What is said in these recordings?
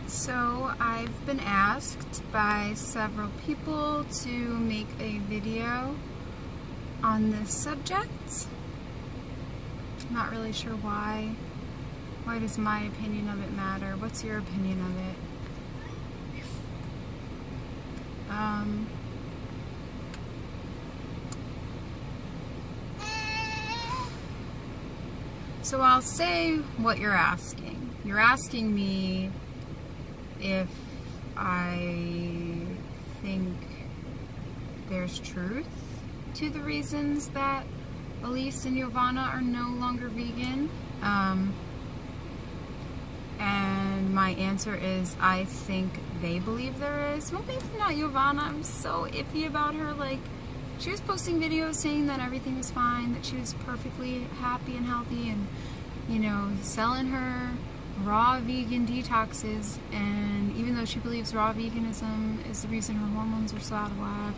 So I've been asked by several people to make a video on this subject. I'm not really sure why. Why does my opinion of it matter? What's your opinion of it? So I'll say what you're asking. You're asking me if I think there's truth to the reasons that Elise and Rawvana are no longer vegan. And my answer is I think they believe there is. Well, maybe not Rawvana. I'm so iffy about her. Like, she was posting videos saying that everything was fine, that she was perfectly happy and healthy, and, you know, selling her raw vegan detoxes. And even though she believes raw veganism is the reason her hormones are so out of whack,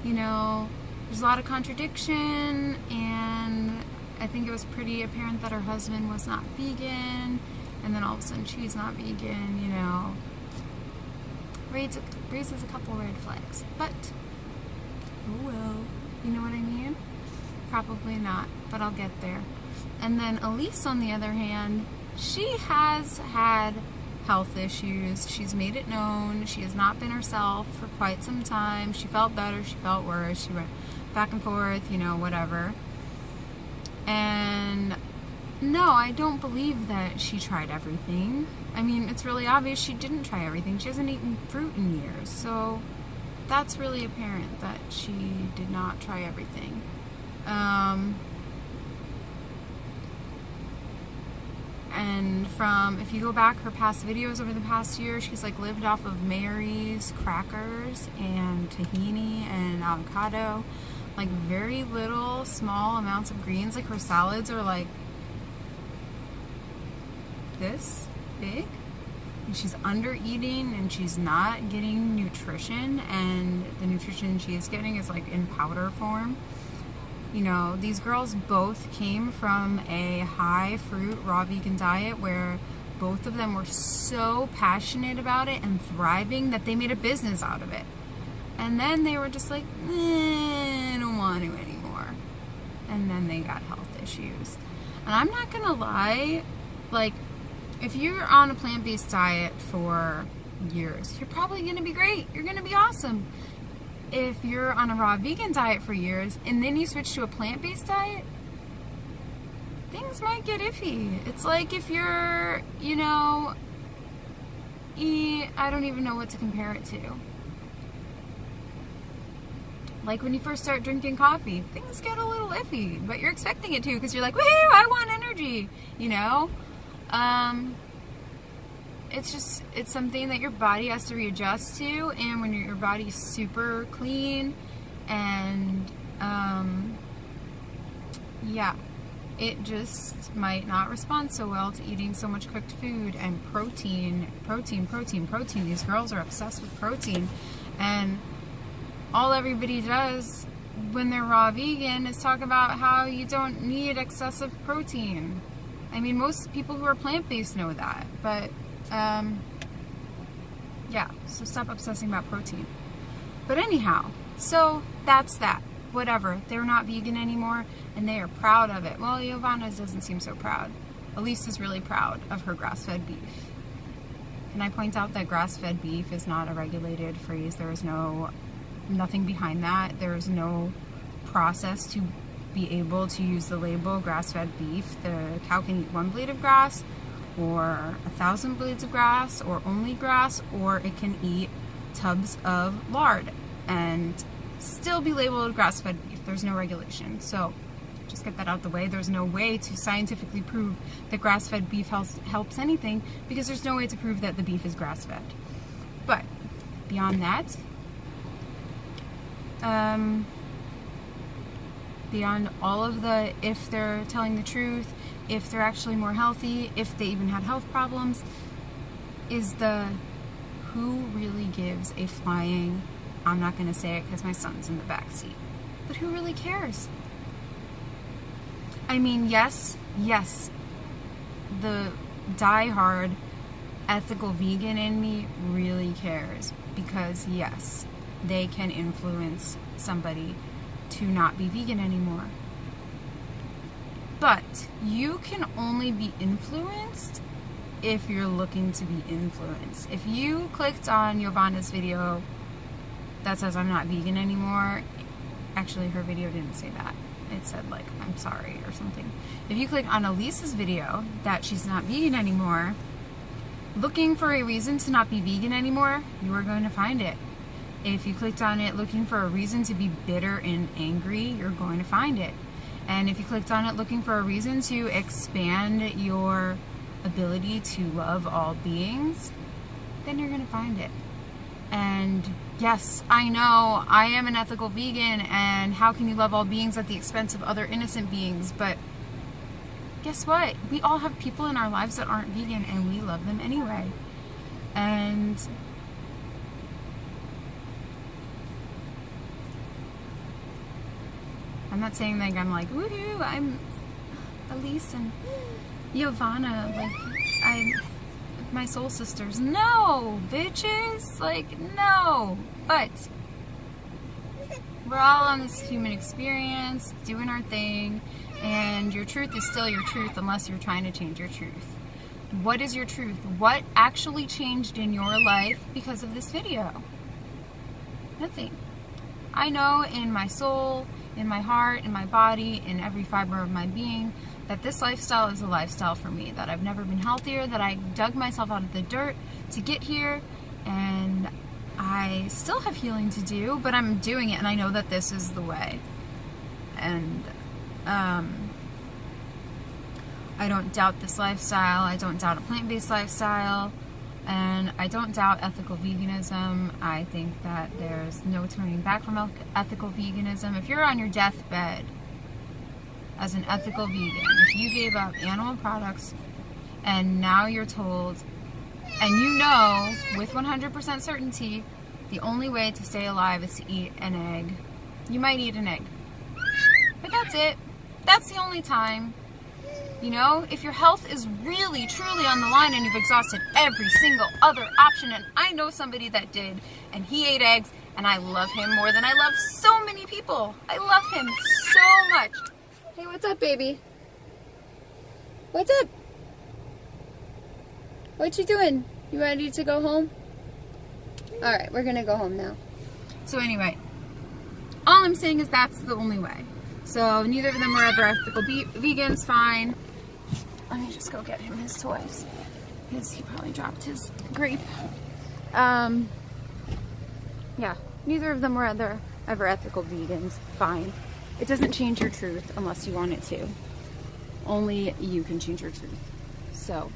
you know, there's a lot of contradiction. And I think it was pretty apparent that her husband was not vegan, and then all of a sudden she's not vegan, you know, raises a couple red flags. But oh well, you know what I mean? Probably not, but I'll get there. And then Elise, on the other hand, she has had health issues. She's made it known. She has not been herself for quite some time. She felt better, she felt worse. She went back and forth, you know, whatever. And no, I don't believe that she tried everything. I mean, it's really obvious she didn't try everything. She hasn't eaten fruit in years, so that's really apparent that she did not try everything. And from, if you go back her past videos over the past year, she's like lived off of Mary's crackers and tahini and avocado, like very little small amounts of greens. Like her salads are like this big, and she's under eating and she's not getting nutrition, and the nutrition she is getting is like in powder form. You know, these girls both came from a high fruit raw vegan diet where both of them were so passionate about it and thriving that they made a business out of it. And then they were just like, I don't want to anymore. And then they got health issues. And I'm not gonna lie, like, if you're on a plant-based diet for years, you're probably gonna be great. You're gonna be awesome. If you're on a raw vegan diet for years and then you switch to a plant-based diet, things might get iffy. It's like if you're, you know, I don't even know what to compare it to. Like when you first start drinking coffee, things get a little iffy, but you're expecting it to because you're like, woohoo, I want energy, you know? It's something that your body has to readjust to, and when your body's super clean and, yeah, it just might not respond so well to eating so much cooked food and protein. These girls are obsessed with protein, and all everybody does when they're raw vegan is talk about how you don't need excessive protein. I mean, most people who are plant-based know that, but yeah, so stop obsessing about protein. But anyhow, so that's that. Whatever. They're not vegan anymore, and they are proud of it. Well, Rawvana doesn't seem so proud. Elise is really proud of her grass-fed beef. Can I point out that grass-fed beef is not a regulated phrase? There is nothing behind that. There is no process to be able to use the label grass-fed beef. The cow can eat one blade of grass, or 1,000 blades of grass, or only grass, or it can eat tubs of lard and still be labeled grass-fed beef. There's no regulation. So just get that out the way. There's no way to scientifically prove that grass-fed beef helps anything, because there's no way to prove that the beef is grass-fed. But beyond that, beyond all of the if they're telling the truth, if they're actually more healthy, if they even had health problems, is the who really gives a flying, I'm not going to say it because my son's in the back seat, but who really cares? I mean, yes, the die-hard ethical vegan in me really cares, because yes, they can influence somebody to not be vegan anymore. But you can only be influenced if you're looking to be influenced. If you clicked on Rawvana's video that says I'm not vegan anymore, actually her video didn't say that. It said like, I'm sorry or something. If you click on Elisa's video that she's not vegan anymore, looking for a reason to not be vegan anymore, you are going to find it. If you clicked on it looking for a reason to be bitter and angry, you're going to find it. And if you clicked on it looking for a reason to expand your ability to love all beings, then you're going to find it. And yes, I know I am an ethical vegan, and how can you love all beings at the expense of other innocent beings? But guess what? We all have people in our lives that aren't vegan, and we love them anyway. And I'm not saying like I'm like, woohoo, I'm Elise and Rawvana, like I'm my soul sisters. No, bitches, like no. But we're all on this human experience, doing our thing, and your truth is still your truth unless you're trying to change your truth. What is your truth? What actually changed in your life because of this video? Nothing. I know in my soul, in my heart, in my body, in every fiber of my being, that this lifestyle is a lifestyle for me, that I've never been healthier, that I dug myself out of the dirt to get here, and I still have healing to do, but I'm doing it, and I know that this is the way. And I don't doubt this lifestyle, I don't doubt a plant-based lifestyle, and I don't doubt ethical veganism. I think that there's no turning back from ethical veganism. If you're on your deathbed as an ethical vegan, if you gave up animal products and now you're told, and you know with 100% certainty, the only way to stay alive is to eat an egg, you might eat an egg. But that's it. That's the only time. You know, if your health is really, truly on the line and you've exhausted every single other option, and I know somebody that did, and he ate eggs, and I love him more than I love so many people. I love him so much. Hey, what's up, baby? What's up? What you doing? You ready to go home? Alright, we're gonna go home now. So anyway, all I'm saying is that's the only way. So neither of them were ever ethical vegans, fine. Let me just go get him his toys, because he probably dropped his grape. Yeah, neither of them were ever ethical vegans, fine. It doesn't change your truth unless you want it to. Only you can change your truth. So,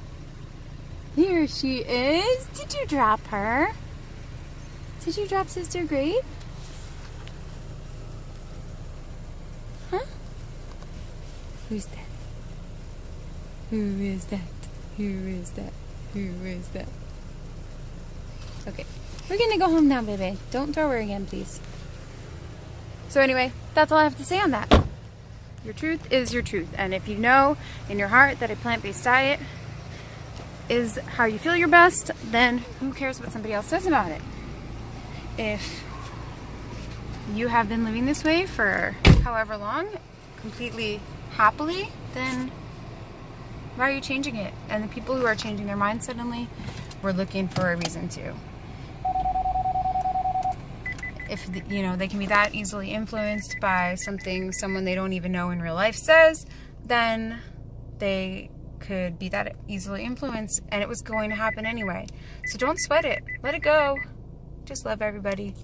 here she is. Did you drop her? Did you drop Sister Grape? Huh? Who's that? Who is that? Who is that? Who is that? Okay, we're gonna go home now, baby. Don't throw her again, please. So anyway, that's all I have to say on that. Your truth is your truth. And if you know in your heart that a plant-based diet is how you feel your best, then who cares what somebody else says about it? If you have been living this way for however long, completely happily, then why are you changing it? And the people who are changing their minds suddenly, we're looking for a reason to. If, you know, they can be that easily influenced by something someone they don't even know in real life says, then they could be that easily influenced, and it was going to happen anyway. So don't sweat it. Let it go. Just love everybody.